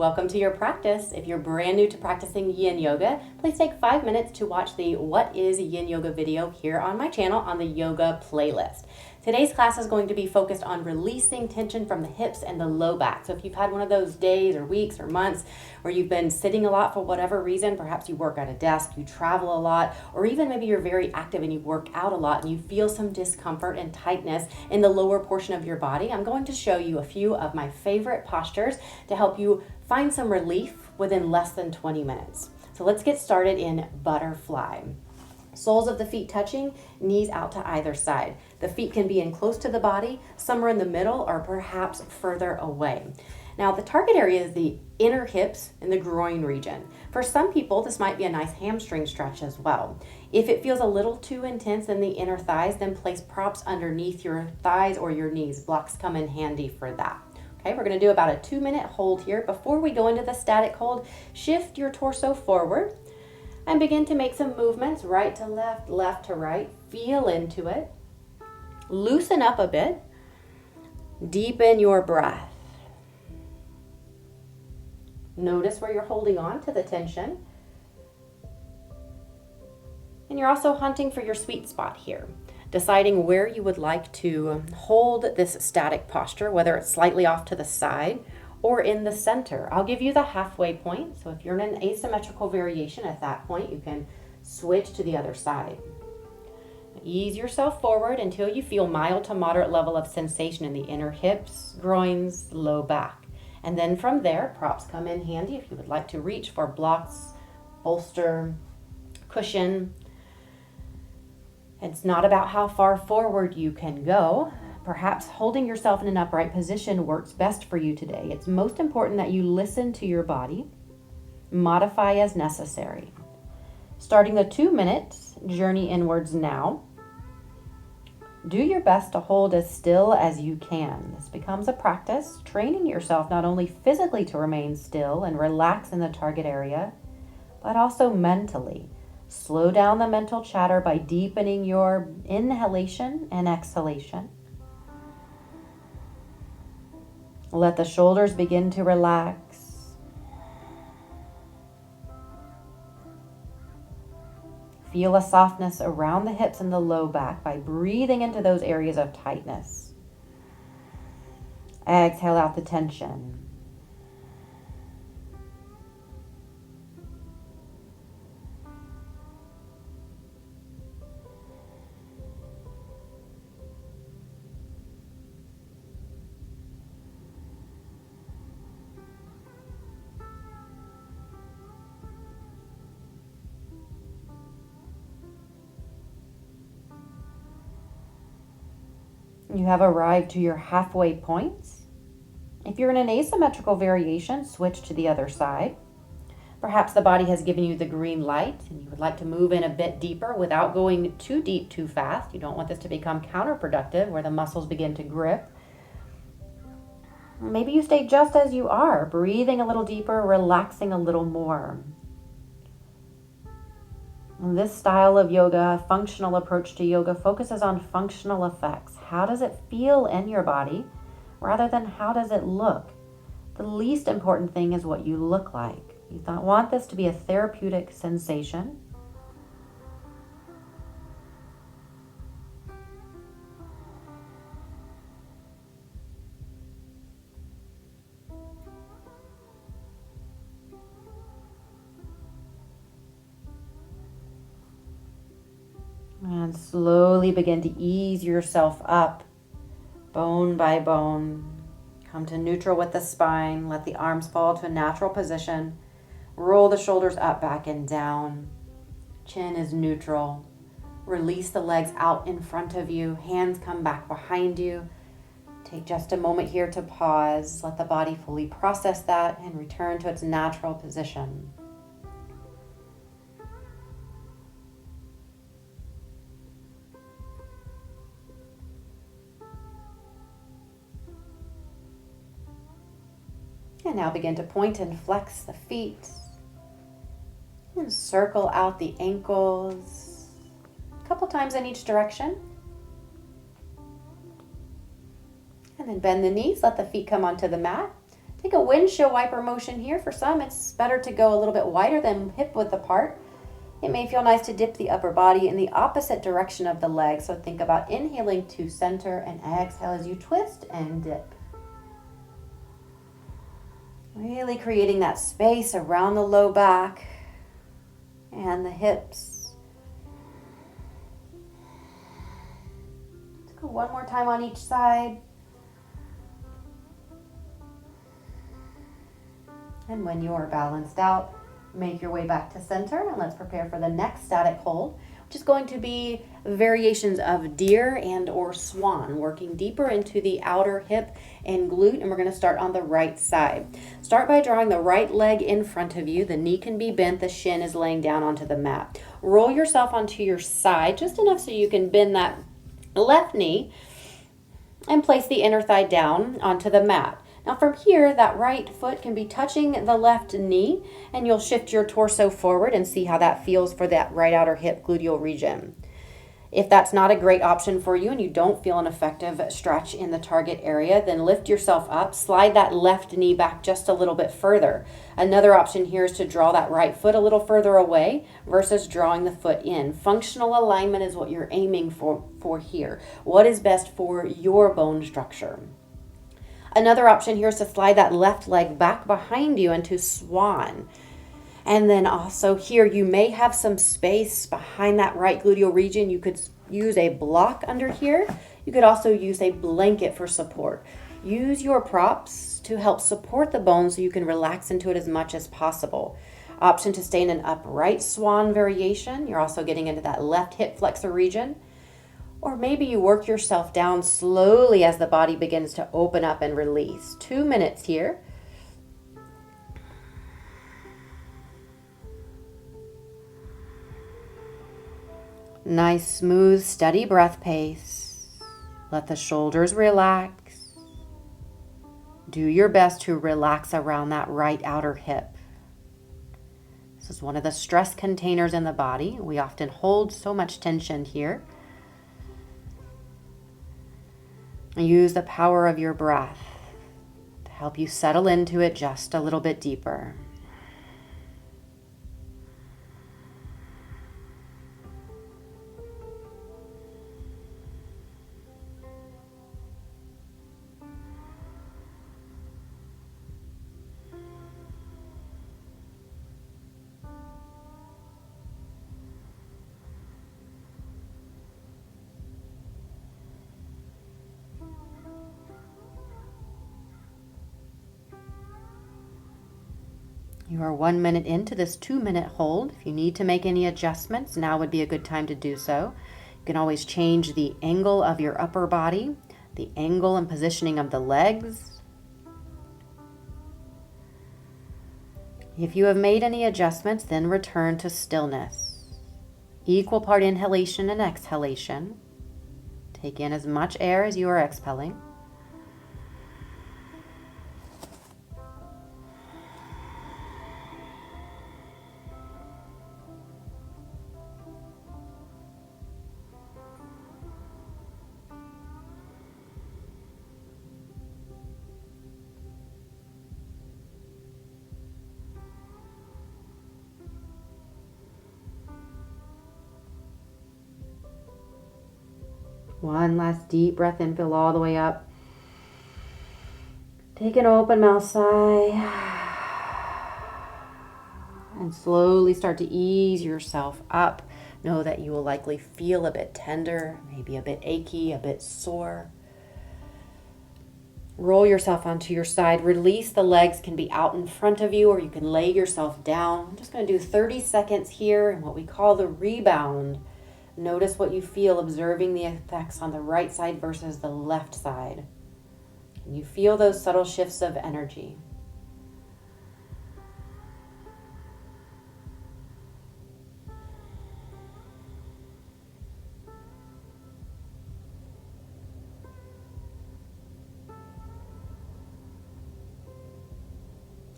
welcome to your practice. If you're brand new to practicing Yin Yoga, please take 5 minutes to watch the What is Yin Yoga video here on my channel on the yoga playlist. Today's class is going to be focused on releasing tension from the hips and the low back. So if you've had one of those days or weeks or months where you've been sitting a lot for whatever reason, perhaps you work at a desk, you travel a lot, or even maybe you're very active and you work out a lot and you feel some discomfort and tightness in the lower portion of your body, I'm going to show you a few of my favorite postures to help you find some relief within less than 20 minutes. So let's get started in butterfly. Soles of the feet touching, knees out to either side. The feet can be in close to the body, somewhere in the middle, or perhaps further away. Now, the target area is the inner hips and the groin region. For some people, this might be a nice hamstring stretch as well. If it feels a little too intense in the inner thighs, then place props underneath your thighs or your knees. Blocks come in handy for that. Okay, we're going to do about a 2-minute hold here. Before we go into the static hold, shift your torso forward and begin to make some movements, right to left, left to right. Feel into it. Loosen up a bit. Deepen your breath. Notice where you're holding on to the tension. And you're also hunting for your sweet spot here, deciding where you would like to hold this static posture, whether it's slightly off to the side or in the center. I'll give you the halfway point. So if you're in an asymmetrical variation at that point, you can switch to the other side. Ease yourself forward until you feel mild to moderate level of sensation in the inner hips, groins, low back. And then from there, props come in handy if you would like to reach for blocks, bolster, cushion. It's not about how far forward you can go. Perhaps holding yourself in an upright position works best for you today. It's most important that you listen to your body, modify as necessary. Starting the 2-minute journey inwards now. Do your best to hold as still as you can. This becomes a practice, training yourself not only physically to remain still and relax in the target area, but also mentally. Slow down the mental chatter by deepening your inhalation and exhalation. Let the shoulders begin to relax. Feel a softness around the hips and the low back by breathing into those areas of tightness. Exhale out the tension. You have arrived to your halfway point. If you're in an asymmetrical variation, switch to the other side. Perhaps the body has given you the green light and you would like to move in a bit deeper without going too deep too fast. You don't want this to become counterproductive where the muscles begin to grip. Maybe you stay just as you are, breathing a little deeper, relaxing a little more. This style of yoga, functional approach to yoga, focuses on functional effects. How does it feel in your body rather than how does it look? The least important thing is what you look like. You want this to be a therapeutic sensation. And slowly begin to ease yourself up, bone by bone. Come to neutral with the spine. Let the arms fall to a natural position. Roll the shoulders up, back, and down. Chin is neutral. Release the legs out in front of you. Hands come back behind you. Take just a moment here to pause. Let the body fully process that and return to its natural position. And now begin to point and flex the feet. And circle out the ankles a couple times in each direction. And then bend the knees, let the feet come onto the mat. Take a windshield wiper motion here. For some, it's better to go a little bit wider than hip width apart. It may feel nice to dip the upper body in the opposite direction of the leg. So think about inhaling to center and exhale as you twist and dip. Really creating that space around the low back and the hips. Let's go one more time on each side. And when you are balanced out, make your way back to center, and let's prepare for the next static hold, which is going to be variations of deer and or swan, working deeper into the outer hip and glute, and we're going to start on the right side. Start by drawing the right leg in front of you. The knee can be bent, the shin is laying down onto the mat. Roll yourself onto your side, just enough so you can bend that left knee and place the inner thigh down onto the mat. Now from here, that right foot can be touching the left knee, and you'll shift your torso forward and see how that feels for that right outer hip gluteal region. If that's not a great option for you and you don't feel an effective stretch in the target area, then lift yourself up, slide that left knee back just a little bit further. Another option here is to draw that right foot a little further away versus drawing the foot in. Functional alignment is what you're aiming for here. What is best for your bone structure? Another option here is to slide that left leg back behind you into swan. And then also here, you may have some space behind that right gluteal region. You could use a block under here. You could also use a blanket for support. Use your props to help support the bone so you can relax into it as much as possible. Option to stay in an upright swan variation. You're also getting into that left hip flexor region. Or maybe you work yourself down slowly as the body begins to open up and release. 2 minutes here. Nice, smooth, steady breath pace. Let the shoulders relax. Do your best to relax around that right outer hip. This is one of the stress containers in the body. We often hold so much tension here. Use the power of your breath to help you settle into it just a little bit deeper. You are 1 minute into this 2-minute hold. If you need to make any adjustments, now would be a good time to do so. You can always change the angle of your upper body, the angle and positioning of the legs. If you have made any adjustments, then return to stillness. Equal part inhalation and exhalation. Take in as much air as you are exhaling. One last deep breath in, fill all the way up. Take an open mouth sigh. And slowly start to ease yourself up. Know that you will likely feel a bit tender, maybe a bit achy, a bit sore. Roll yourself onto your side. Release. The legs can be out in front of you, or you can lay yourself down. I'm just going to do 30 seconds here in what we call the rebound. Notice what you feel, observing the effects on the right side versus the left side. Can you feel those subtle shifts of energy?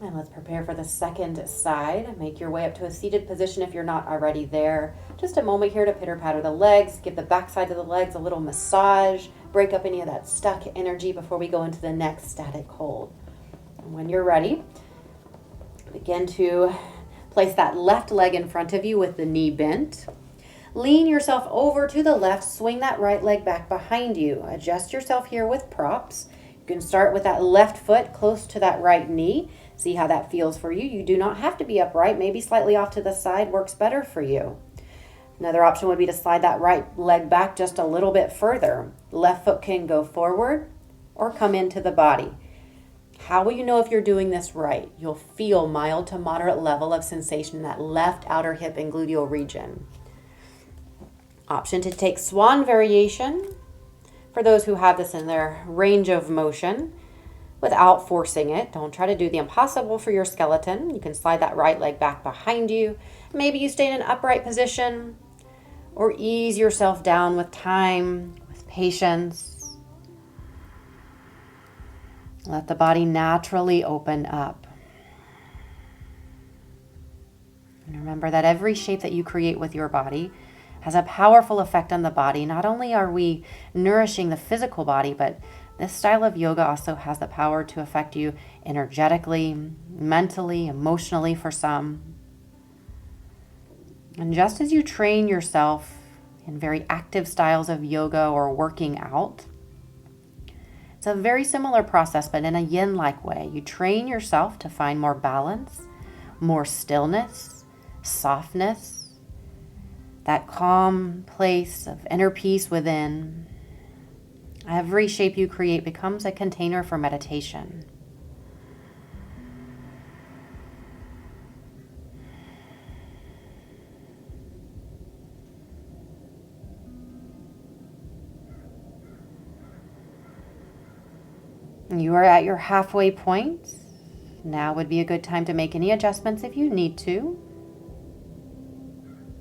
And let's prepare for the second side. Make your way up to a seated position if you're not already there. Just a moment here to pitter-patter the legs. Give the back side of the legs a little massage. Break up any of that stuck energy before we go into the next static hold. And when you're ready, begin to place that left leg in front of you with the knee bent. Lean yourself over to the left, swing that right leg back behind you. Adjust yourself here with props. You can start with that left foot close to that right knee. See how that feels for you. You do not have to be upright. Maybe slightly off to the side works better for you. Another option would be to slide that right leg back just a little bit further. Left foot can go forward or come into the body. How will you know if you're doing this right? You'll feel mild to moderate level of sensation in that left outer hip and gluteal region. Option to take swan variation for those who have this in their range of motion without forcing it. Don't try to do the impossible for your skeleton. You can slide that right leg back behind you. Maybe you stay in an upright position or ease yourself down with time, with patience. Let the body naturally open up. And remember that every shape that you create with your body has a powerful effect on the body. Not only are we nourishing the physical body, but this style of yoga also has the power to affect you energetically, mentally, emotionally for some. And just as you train yourself in very active styles of yoga or working out, it's a very similar process, but in a yin-like way. You train yourself to find more balance, more stillness, softness, that calm place of inner peace within. Every shape you create becomes a container for meditation. You are at your halfway point. Now would be a good time to make any adjustments if you need to.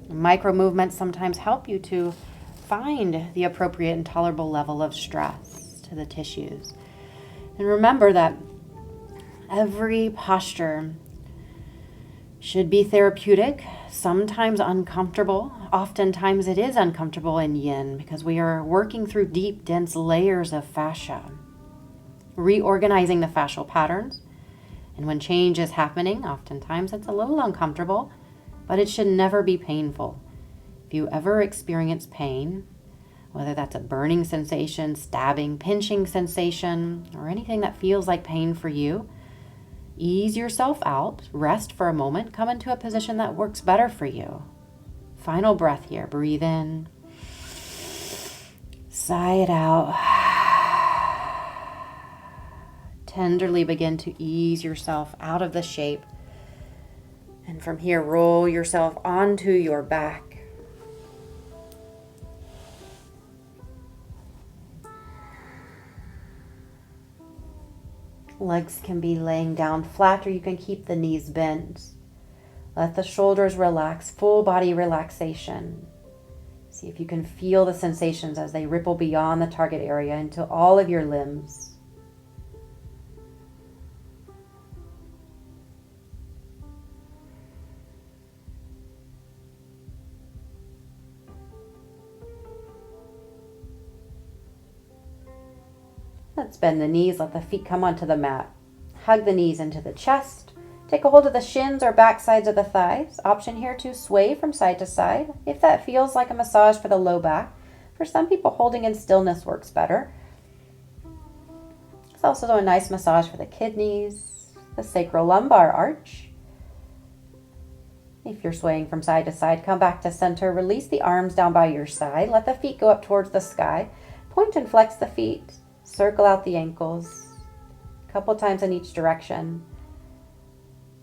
Micro movements sometimes help you to find the appropriate and tolerable level of stress to the tissues. And remember that every posture should be therapeutic, sometimes uncomfortable. Oftentimes it is uncomfortable in yin because we are working through deep, dense layers of fascia, reorganizing the fascial patterns. And when change is happening, oftentimes it's a little uncomfortable, but it should never be painful. If you ever experience pain, whether that's a burning sensation, stabbing, pinching sensation, or anything that feels like pain for you, ease yourself out, rest for a moment, come into a position that works better for you. Final breath here. Breathe in. Sigh it out. Tenderly begin to ease yourself out of the shape. And from here, roll yourself onto your back. Legs can be laying down flat, or you can keep the knees bent. Let the shoulders relax, full body relaxation. See if you can feel the sensations as they ripple beyond the target area into all of your limbs. Let's bend the knees, let the feet come onto the mat. Hug the knees into the chest. Take a hold of the shins or back sides of the thighs. Option here to sway from side to side if that feels like a massage for the low back. For some people, holding in stillness works better. It's also a nice massage for the kidneys, the sacrolumbar arch. If you're swaying from side to side, come back to center. Release the arms down by your side. Let the feet go up towards the sky. Point and flex the feet. Circle out the ankles a couple times in each direction.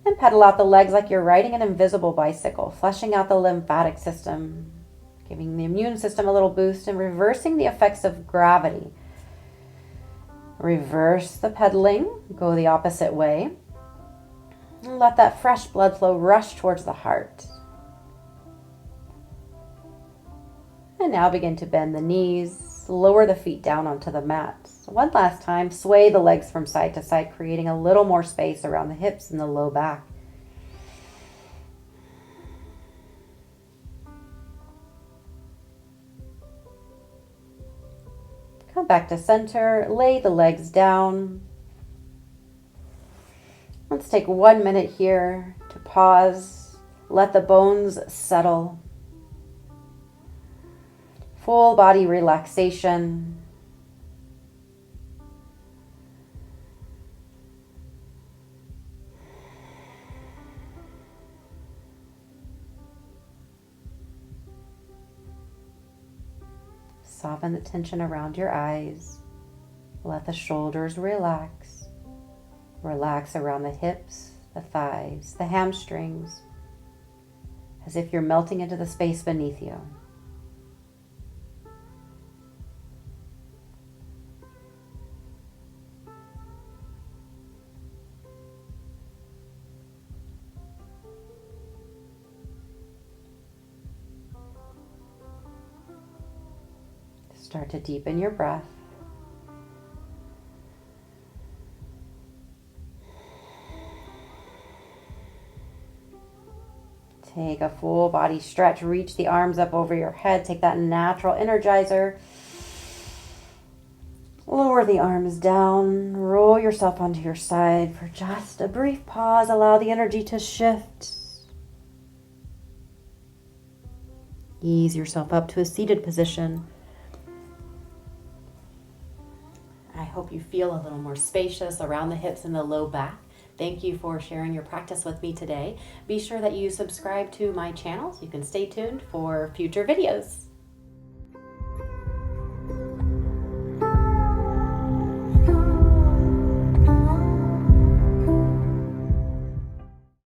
And pedal out the legs like you're riding an invisible bicycle, flushing out the lymphatic system, giving the immune system a little boost and reversing the effects of gravity. Reverse the pedaling, go the opposite way. And let that fresh blood flow rush towards the heart. And now begin to bend the knees, lower the feet down onto the mat. One last time, sway the legs from side to side, creating a little more space around the hips and the low back. Come back to center, lay the legs down. Let's take 1 minute here to pause, let the bones settle. Full body relaxation. Soften the tension around your eyes. Let the shoulders relax. Relax around the hips, the thighs, the hamstrings, as if you're melting into the space beneath you. Start to deepen your breath. Take a full body stretch. Reach the arms up over your head. Take that natural energizer. Lower the arms down. Roll yourself onto your side for just a brief pause. Allow the energy to shift. Ease yourself up to a seated position. I hope you feel a little more spacious around the hips and the low back. Thank you for sharing your practice with me today. Be sure that you subscribe to my channel so you can stay tuned for future videos.